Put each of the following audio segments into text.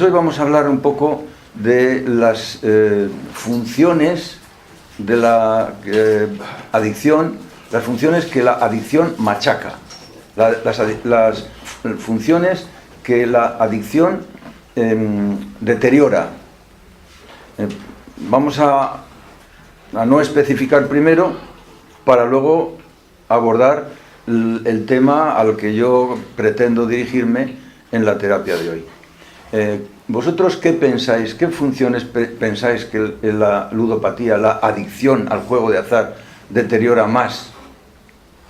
Hoy vamos a hablar un poco de las funciones de la adicción, las funciones que la adicción machaca, las funciones que la adicción deteriora. Vamos a no especificar primero para luego abordar el tema al que yo pretendo dirigirme en la terapia de hoy. ¿Vosotros qué pensáis? ¿Qué funciones pensáis que la ludopatía, la adicción al juego de azar, deteriora más?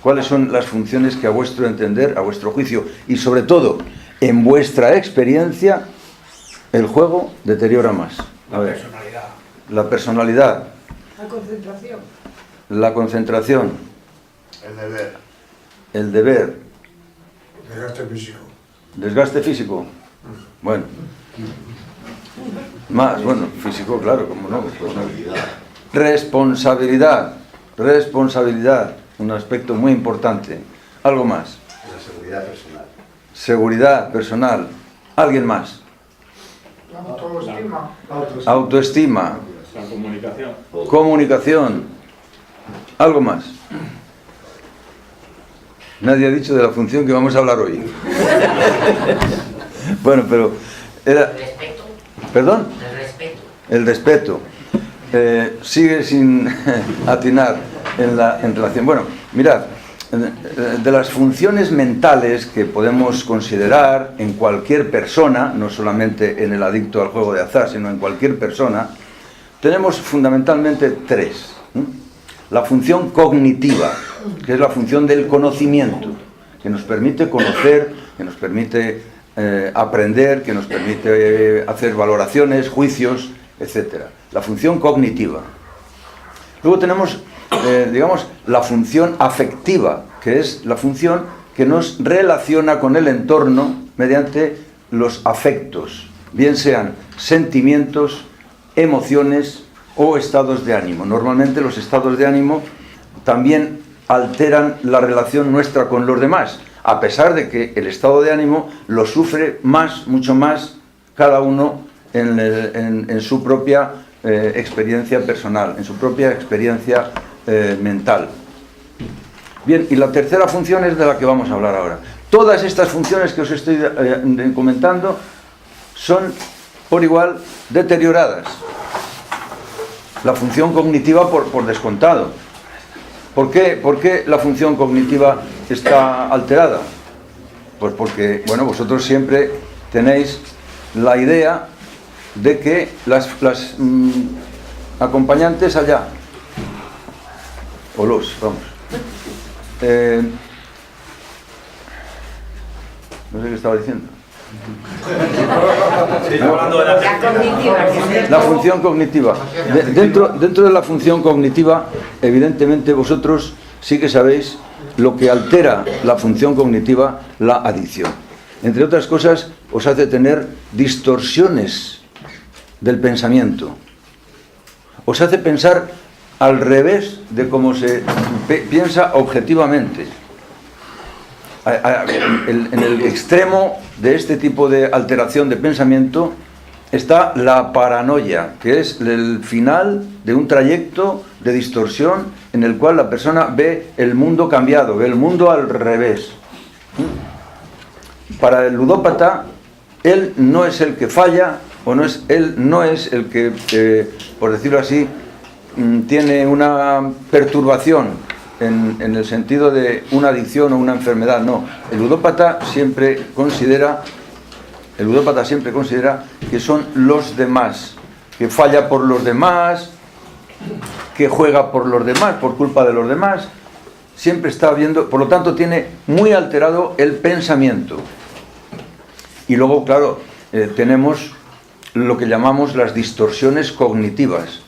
¿Cuáles son las funciones que a vuestro entender, a vuestro juicio y sobre todo en vuestra experiencia el juego deteriora más? A ver. La personalidad. La concentración. La concentración. El deber. El deber. Desgaste físico. Desgaste físico. Bueno. Más, bueno, físico, claro, como no. Pues no. Responsabilidad. Responsabilidad. Un aspecto muy importante. Algo más. La seguridad personal. Seguridad personal. ¿Alguien más? La autoestima. Autoestima. La comunicación. Comunicación. Algo más. Nadie ha dicho de la función que vamos a hablar hoy. Bueno, pero era... El respeto. ¿Perdón? El respeto. El respeto. Sigue sin atinar en relación... Bueno, mirad, de las funciones mentales que podemos considerar en cualquier persona, no solamente en el adicto al juego de azar, sino en cualquier persona, tenemos fundamentalmente tres. La función cognitiva, que es la función del conocimiento, que nos permite conocer, que nos permite aprender, que nos permite hacer valoraciones, juicios, etc. La función cognitiva. Luego tenemos, digamos, la función afectiva, que es la función que nos relaciona con el entorno mediante los afectos, bien sean sentimientos, emociones o estados de ánimo. Normalmente los estados de ánimo también alteran la relación nuestra con los demás, a pesar de que el estado de ánimo lo sufre más, mucho más, cada uno en su propia experiencia personal, en su propia experiencia mental. Bien, y la tercera función es de la que vamos a hablar ahora. Todas estas funciones que os estoy comentando son por igual deterioradas. La función cognitiva por descontado. ¿Por qué la función cognitiva está alterada? Pues porque, bueno, vosotros siempre tenéis la idea de que las acompañantes allá, o vamos, no sé qué estaba diciendo. La función cognitiva. Dentro de la función cognitiva, evidentemente vosotros sí que sabéis lo que altera la función cognitiva, la adicción. Entre otras cosas, os hace tener distorsiones del pensamiento. Os hace pensar al revés de cómo se piensa objetivamente. En el extremo de este tipo de alteración de pensamiento está la paranoia, que es el final de un trayecto de distorsión en el cual la persona ve el mundo cambiado, ve el mundo al revés. Para el ludópata, él no es el que falla, él no es el que, por decirlo así, tiene una perturbación en el sentido de una adicción o una enfermedad. No, el ludópata siempre considera que son los demás, que falla por los demás, que juega por los demás, por culpa de los demás. Siempre está viendo, por lo tanto tiene muy alterado el pensamiento. Y luego, claro, tenemos lo que llamamos las distorsiones cognitivas.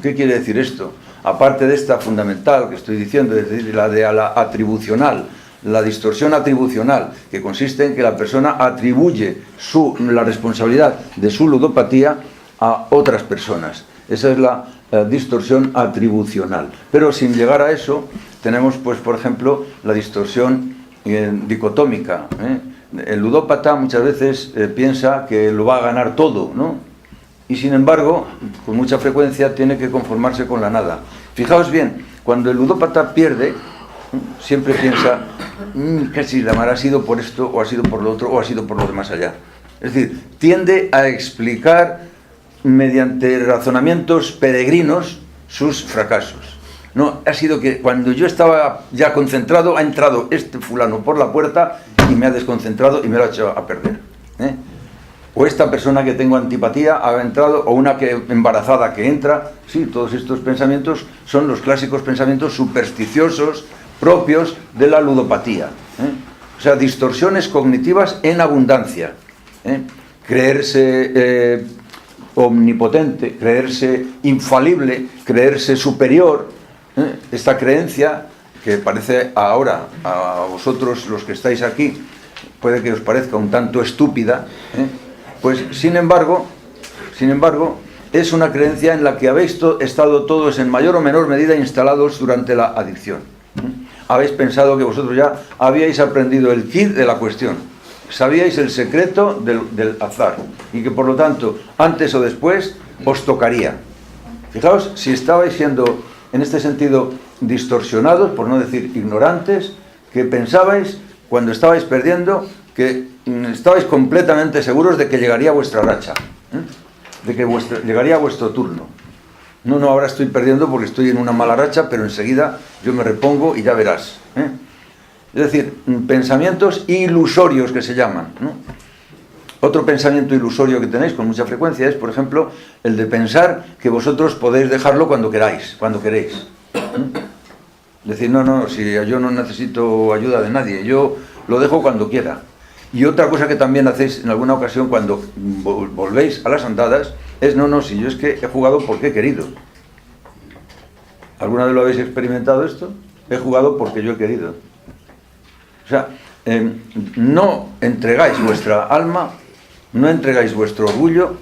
¿Qué quiere decir esto? Aparte de esta fundamental que estoy diciendo, es decir, la de la atribucional, la distorsión atribucional, que consiste en que la persona atribuye la responsabilidad de su ludopatía a otras personas. Esa es la distorsión atribucional. Pero sin llegar a eso, tenemos, pues, por ejemplo, la distorsión dicotómica, el ludópata muchas veces piensa que lo va a ganar todo, ¿no? Y sin embargo, con mucha frecuencia tiene que conformarse con la nada. Fijaos bien, cuando el ludópata pierde, siempre piensa, casi la mar ha sido por esto, o ha sido por lo otro, o ha sido por lo de más allá. Es decir, tiende a explicar mediante razonamientos peregrinos sus fracasos. No, ha sido que cuando yo estaba ya concentrado, ha entrado este fulano por la puerta y me ha desconcentrado y me lo ha hecho a perder. O esta persona que tengo antipatía ha entrado, o una que embarazada que entra. Sí, todos estos pensamientos son los clásicos pensamientos supersticiosos propios de la ludopatía. O sea, distorsiones cognitivas en abundancia. Creerse omnipotente, creerse infalible, creerse superior. Esta creencia, que parece ahora a vosotros los que estáis aquí, puede que os parezca un tanto estúpida, pues sin embargo, es una creencia en la que habéis estado todos en mayor o menor medida instalados durante la adicción. Habéis pensado que vosotros ya habíais aprendido el kit de la cuestión, sabíais el secreto del azar, y que por lo tanto, antes o después, os tocaría. Fijaos, si estabais siendo, en este sentido, distorsionados, por no decir ignorantes, que pensabais, cuando estabais perdiendo, que estabais completamente seguros de que llegaría vuestra racha, de que llegaría vuestro turno. No, ahora estoy perdiendo porque estoy en una mala racha, pero enseguida yo me repongo y ya verás. Es decir, pensamientos ilusorios que se llaman, ¿no? Otro pensamiento ilusorio que tenéis con mucha frecuencia es, por ejemplo, el de pensar que vosotros podéis dejarlo cuando queráis, cuando queréis. Decir, no, si yo no necesito ayuda de nadie, yo lo dejo cuando quiera. Y otra cosa que también hacéis en alguna ocasión cuando volvéis a las andadas es, si yo es que he jugado porque he querido. ¿Alguna vez lo habéis experimentado esto? He jugado porque yo he querido. O sea, no entregáis vuestra alma, no entregáis vuestro orgullo,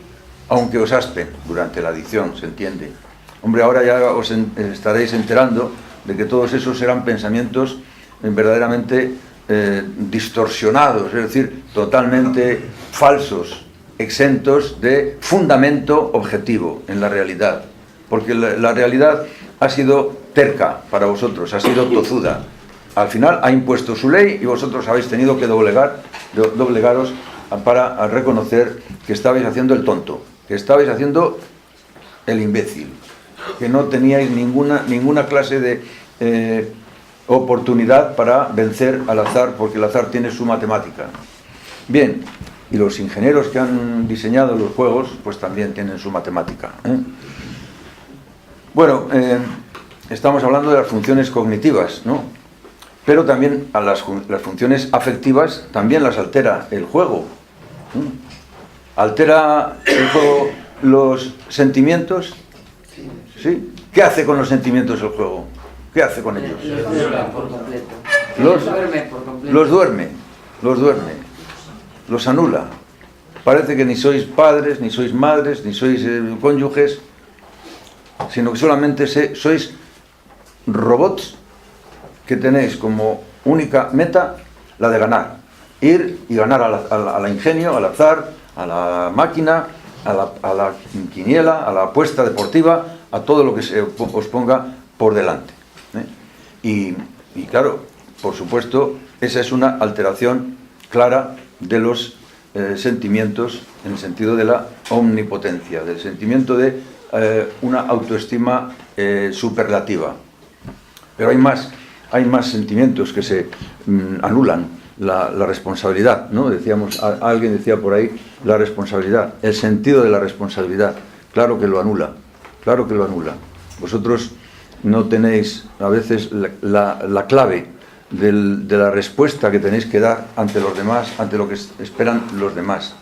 aunque os aspen durante la adicción, ¿se entiende? Hombre, ahora ya os estaréis enterando de que todos esos eran pensamientos verdaderamente distorsionados, es decir, totalmente falsos, exentos de fundamento objetivo en la realidad, porque la realidad ha sido terca para vosotros, ha sido tozuda. Al final ha impuesto su ley y vosotros habéis tenido que doblegaros para reconocer que estabais haciendo el tonto, que estabais haciendo el imbécil, que no teníais ninguna clase de oportunidad para vencer al azar, porque el azar tiene su matemática. Bien, y los ingenieros que han diseñado los juegos, pues también tienen su matemática. Bueno, estamos hablando de las funciones cognitivas, ¿no? Pero también a las funciones afectivas también las altera el juego. ¿Altera el juego los sentimientos? ¿Sí? ¿Qué hace con los sentimientos el juego? ¿Qué hace con ellos? Los duerme, los anula. Parece que ni sois padres, ni sois madres, ni sois cónyuges, sino que solamente sois robots que tenéis como única meta la de ganar. Ir y ganar a la ingenio, al azar, a la máquina, a la quiniela, a la apuesta deportiva, a todo lo que se os ponga por delante. Y claro, por supuesto, esa es una alteración clara de los sentimientos en el sentido de la omnipotencia, del sentimiento de una autoestima superlativa. Pero hay más sentimientos que se anulan. La responsabilidad, ¿no? Alguien decía por ahí, la responsabilidad, el sentido de la responsabilidad, claro que lo anula. Vosotros no tenéis a veces la clave de la respuesta que tenéis que dar ante los demás, ante lo que esperan los demás.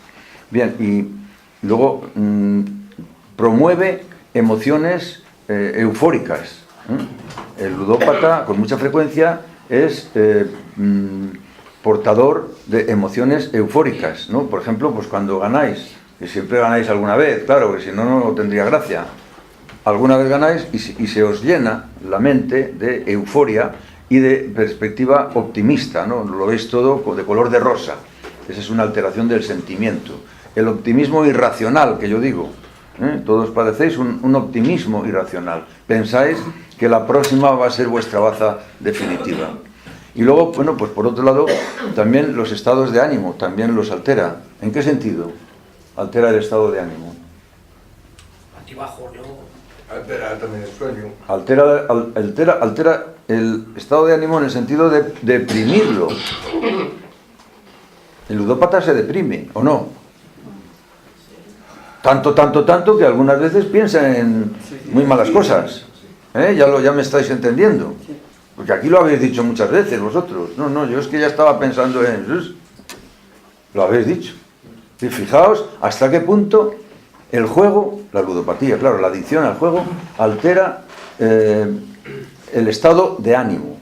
Bien, y luego promueve emociones eufóricas. El ludópata con mucha frecuencia es portador de emociones eufóricas, ¿no? Por ejemplo, pues cuando ganáis, que siempre ganáis alguna vez, claro, que si no, no tendría gracia. Alguna vez ganáis y se os llena la mente de euforia y de perspectiva optimista, ¿no? Lo veis todo de color de rosa. Esa es una alteración del sentimiento. El optimismo irracional, que yo digo, todos padecéis un optimismo irracional. Pensáis que la próxima va a ser vuestra baza definitiva. Y luego, bueno, pues por otro lado, también los estados de ánimo, también los altera. ¿En qué sentido altera el estado de ánimo? Altibajo, ¿no? Altera también el sueño. Altera el estado de ánimo en el sentido de deprimirlo. El ludópata se deprime, ¿o no? Tanto que algunas veces piensa en muy malas cosas. Ya me estáis entendiendo. Porque aquí lo habéis dicho muchas veces vosotros. No, yo es que ya estaba pensando en... Lo habéis dicho. Y fijaos hasta qué punto el juego, la ludopatía, claro, la adicción al juego, altera el estado de ánimo.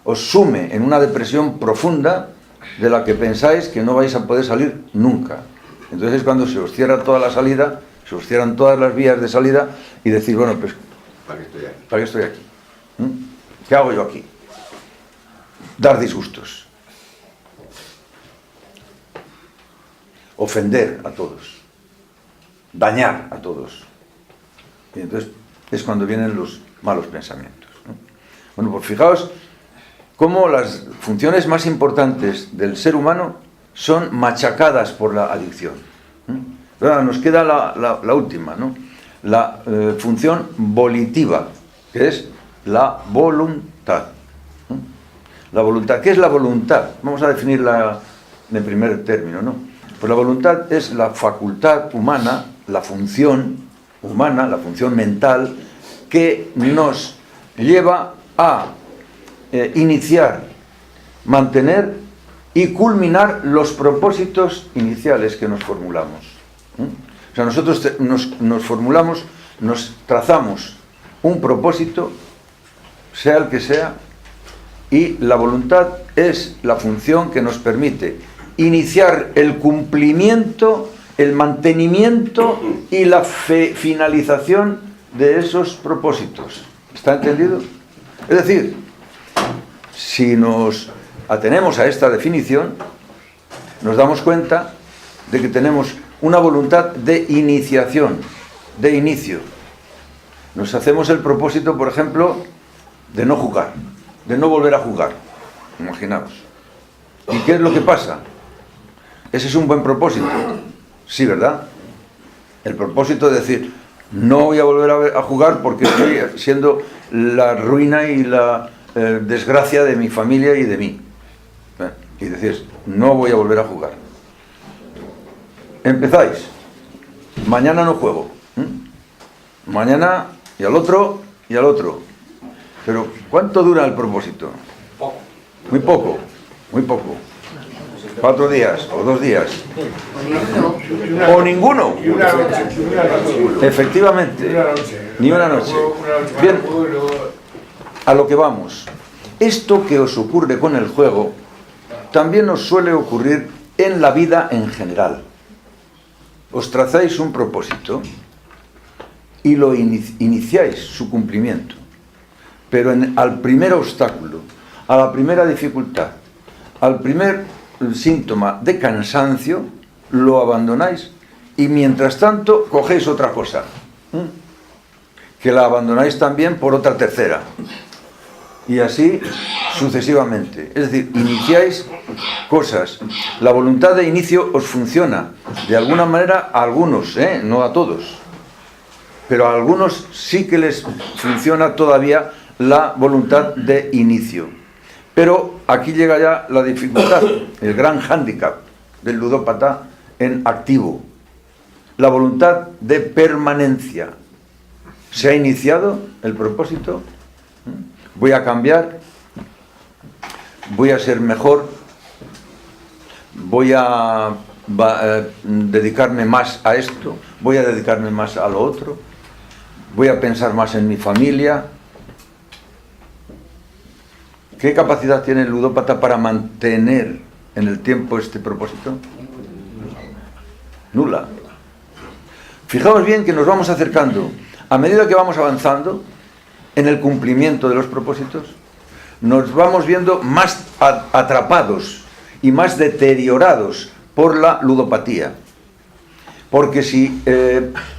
Os sume en una depresión profunda de la que pensáis que no vais a poder salir nunca. Entonces es cuando se os cierra toda la salida, se os cierran todas las vías de salida y decir, bueno, pues, ¿para qué estoy aquí? ¿Qué hago yo aquí? Dar disgustos. Ofender a todos. Dañar a todos. Y entonces es cuando vienen los malos pensamientos, ¿no? Bueno, pues fijaos cómo las funciones más importantes del ser humano son machacadas por la adicción. Ahora nos queda la última, ¿no? La función volitiva, que es la voluntad. La voluntad, ¿qué es la voluntad? Vamos a definirla en primer término, ¿no? Pues la voluntad es la facultad humana, la función humana, la función mental, que nos lleva a iniciar, mantener y culminar los propósitos iniciales que nos formulamos. O sea, nosotros nos formulamos, nos trazamos un propósito, sea el que sea, y la voluntad es la función que nos permite iniciar el cumplimiento, el mantenimiento y la finalización de esos propósitos. ¿Está entendido? Es decir, si nos atenemos a esta definición, nos damos cuenta de que tenemos una voluntad de iniciación, de inicio. Nos hacemos el propósito, por ejemplo, de no jugar, de no volver a jugar. Imaginaos. ¿Y qué es lo que pasa? Ese es un buen propósito. Sí, ¿verdad? El propósito de decir, no voy a volver a jugar porque estoy siendo la ruina y la desgracia de mi familia y de mí. Y decís, no voy a volver a jugar. Empezáis. Mañana no juego. Mañana y al otro y al otro. Pero ¿cuánto dura el propósito? Poco. Muy poco. Muy poco. 4 días o 2 días. O ninguno. Efectivamente. Ni una noche. Bien. A lo que vamos. Esto que os ocurre con el juego también os suele ocurrir en la vida en general. Os trazáis un propósito y lo iniciáis su cumplimiento. Pero al primer obstáculo, a la primera dificultad, al primer síntoma de cansancio, lo abandonáis y mientras tanto cogéis otra cosa, que la abandonáis también por otra tercera. Y así sucesivamente. Es decir, iniciáis cosas. La voluntad de inicio os funciona. De alguna manera a algunos, no a todos. Pero a algunos sí que les funciona todavía la voluntad de inicio. Pero aquí llega ya la dificultad, el gran hándicap del ludópata en activo. La voluntad de permanencia. ¿Se ha iniciado el propósito? Voy a cambiar, voy a ser mejor, voy a dedicarme más a esto, voy a dedicarme más a lo otro, voy a pensar más en mi familia. ¿Qué capacidad tiene el ludópata para mantener en el tiempo este propósito? Nula. Fijaos bien que nos vamos acercando, a medida que vamos avanzando en el cumplimiento de los propósitos, nos vamos viendo más atrapados y más deteriorados por la ludopatía. Porque si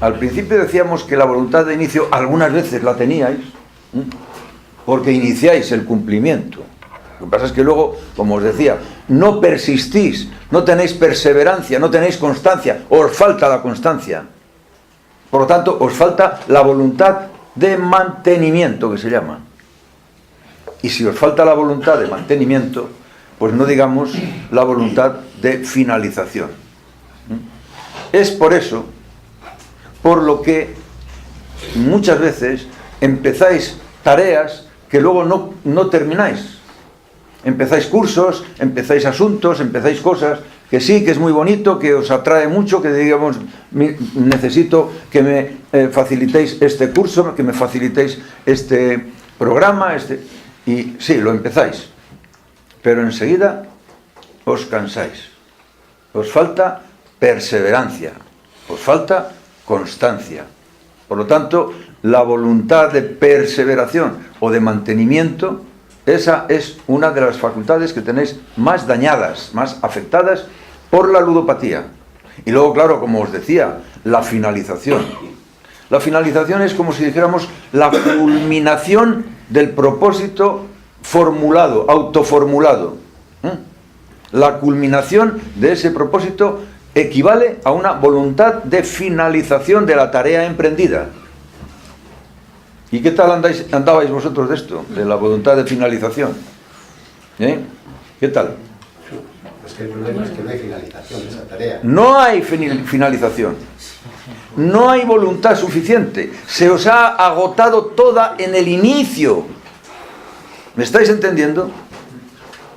al principio decíamos que la voluntad de inicio algunas veces la teníais, porque iniciáis el cumplimiento. Lo que pasa es que luego, como os decía, no persistís, no tenéis perseverancia, no tenéis constancia, os falta la constancia. Por lo tanto, os falta la voluntad de mantenimiento, que se llama. Y si os falta la voluntad de mantenimiento, pues no digamos la voluntad de finalización. Es por eso, por lo que muchas veces empezáis tareas que luego no termináis. Empezáis cursos, empezáis asuntos, empezáis cosas que sí, que es muy bonito, que os atrae mucho, que digamos, necesito que me facilitéis este curso, que me facilitéis este programa, y sí, lo empezáis, pero enseguida os cansáis, os falta perseverancia, os falta constancia. Por lo tanto, la voluntad de perseveración o de mantenimiento, esa es una de las facultades que tenéis más dañadas, más afectadas por la ludopatía. Y luego, claro, como os decía, la finalización. La finalización es como si dijéramos la culminación del propósito formulado, autoformulado. La culminación de ese propósito equivale a una voluntad de finalización de la tarea emprendida. ¿Y qué tal andabais vosotros de esto? De la voluntad de finalización. ¿Qué tal? Es que el problema es que no hay finalización de esa tarea. No hay finalización. No hay voluntad suficiente. Se os ha agotado toda en el inicio. ¿Me estáis entendiendo?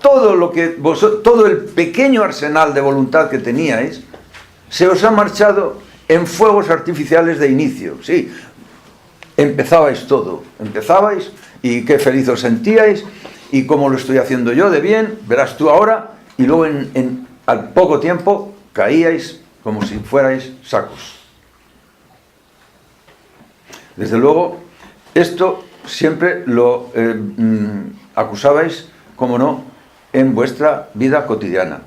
Todo el pequeño arsenal de voluntad que teníais se os ha marchado en fuegos artificiales de inicio. Sí, empezabais todo. Empezabais y qué feliz os sentíais y cómo lo estoy haciendo yo de bien, verás tú ahora, y luego al poco tiempo caíais como si fuerais sacos. Desde luego, esto siempre lo acusabais, como no, en vuestra vida cotidiana.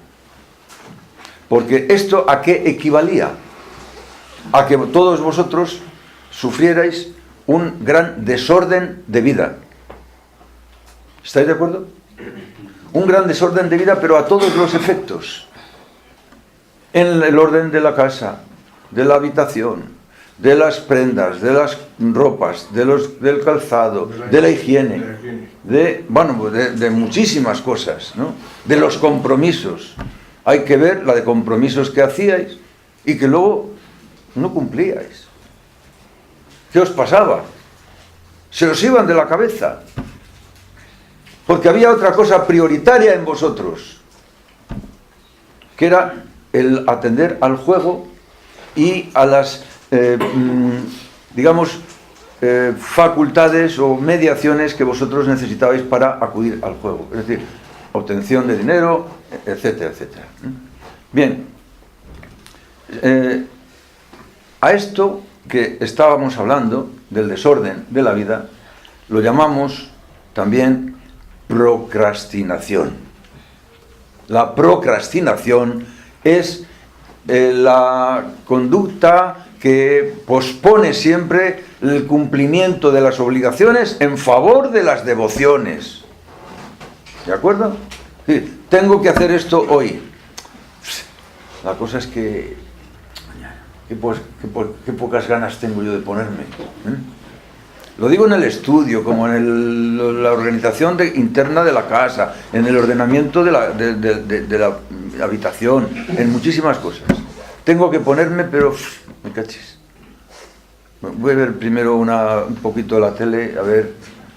Porque esto ¿a qué equivalía? A que todos vosotros sufrierais un gran desorden de vida. ¿Estáis de acuerdo? Un gran desorden de vida, pero a todos los efectos. En el orden de la casa, de la habitación, de las prendas, de las ropas, del calzado, de la higiene, de muchísimas cosas, ¿no? De los compromisos. Hay que ver la de compromisos que hacíais y que luego no cumplíais. ¿Qué os pasaba? Se os iban de la cabeza. Porque había otra cosa prioritaria en vosotros, que era el atender al juego y a las, facultades o mediaciones que vosotros necesitabais para acudir al juego. Es decir, obtención de dinero, etcétera, etcétera. Bien, a esto que estábamos hablando, del desorden de la vida, lo llamamos también procrastinación. La procrastinación es la conducta que pospone siempre el cumplimiento de las obligaciones en favor de las devociones. ¿De acuerdo? Sí, tengo que hacer esto hoy. La cosa es que qué pocas ganas tengo yo de ponerme. Lo digo en el estudio, como en la organización interna de la casa, en el ordenamiento de la habitación, en muchísimas cosas. Tengo que ponerme, pero me cachis. Voy a ver primero un poquito la tele, a ver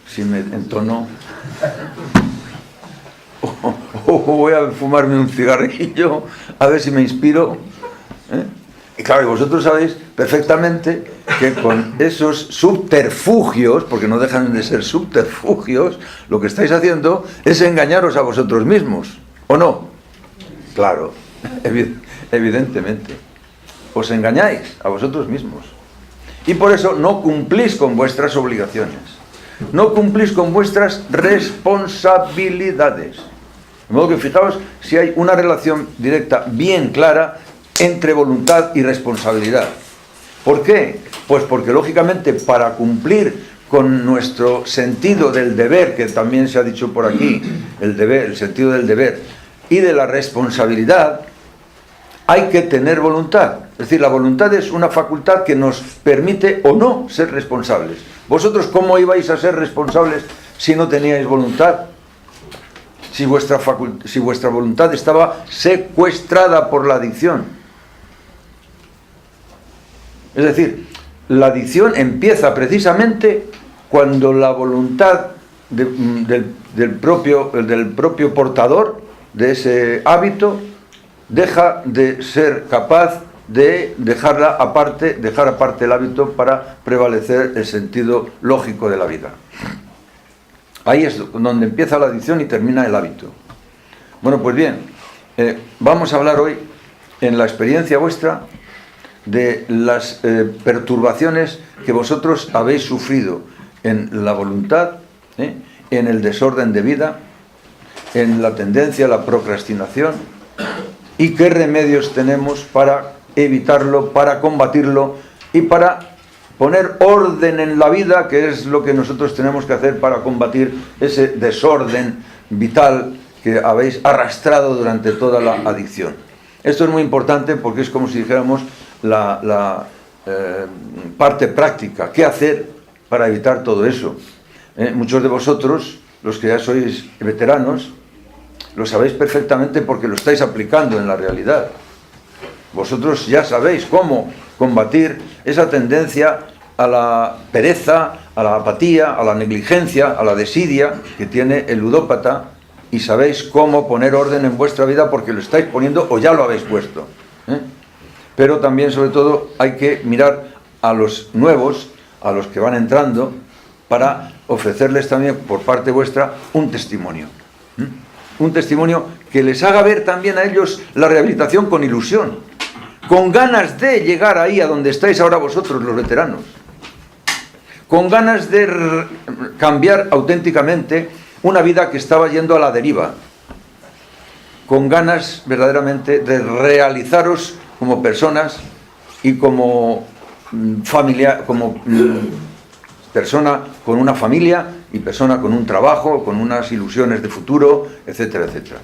si me entono. O voy a fumarme un cigarrillo, a ver si me inspiro. Y claro, vosotros sabéis perfectamente que con esos subterfugios, porque no dejan de ser subterfugios, lo que estáis haciendo es engañaros a vosotros mismos, ¿o no? Claro, evidentemente. Os engañáis a vosotros mismos. Y por eso no cumplís con vuestras obligaciones. No cumplís con vuestras responsabilidades. De modo que fijaos si hay una relación directa bien clara entre voluntad y responsabilidad. ¿Por qué? Pues porque lógicamente para cumplir con nuestro sentido del deber, que también se ha dicho por aquí, el deber, el sentido del deber y de la responsabilidad, hay que tener voluntad. Es decir, la voluntad es una facultad que nos permite o no ser responsables. ¿Vosotros cómo ibais a ser responsables si no teníais voluntad? Si vuestra voluntad estaba secuestrada por la adicción. Es decir, la adicción empieza precisamente cuando la voluntad del propio portador de ese hábito deja de ser capaz de dejar aparte el hábito para prevalecer el sentido lógico de la vida. Ahí es donde empieza la adicción y termina el hábito. Bueno, pues bien, vamos a hablar hoy, en la experiencia vuestra, de las perturbaciones que vosotros habéis sufrido en la voluntad, en el desorden de vida, en la tendencia a la procrastinación, y qué remedios tenemos para evitarlo, para combatirlo y para poner orden en la vida, que es lo que nosotros tenemos que hacer para combatir ese desorden vital que habéis arrastrado durante toda la adicción. Esto es muy importante porque es como si dijéramos la parte práctica. ¿Qué hacer para evitar todo eso? Muchos de vosotros, los que ya sois veteranos, lo sabéis perfectamente porque lo estáis aplicando en la realidad. Vosotros ya sabéis cómo combatir esa tendencia a la pereza, a la apatía, a la negligencia, a la desidia que tiene el ludópata, y sabéis cómo poner orden en vuestra vida porque lo estáis poniendo o ya lo habéis puesto. Pero también, sobre todo, hay que mirar a los nuevos, a los que van entrando, para ofrecerles también por parte vuestra un testimonio. Un testimonio que les haga ver también a ellos la rehabilitación con ilusión, con ganas de llegar ahí a donde estáis ahora vosotros, los veteranos, con ganas de cambiar auténticamente una vida que estaba yendo a la deriva, con ganas verdaderamente de realizaros como personas y como familia, como persona con una familia y persona con un trabajo, con unas ilusiones de futuro, etcétera, etcétera.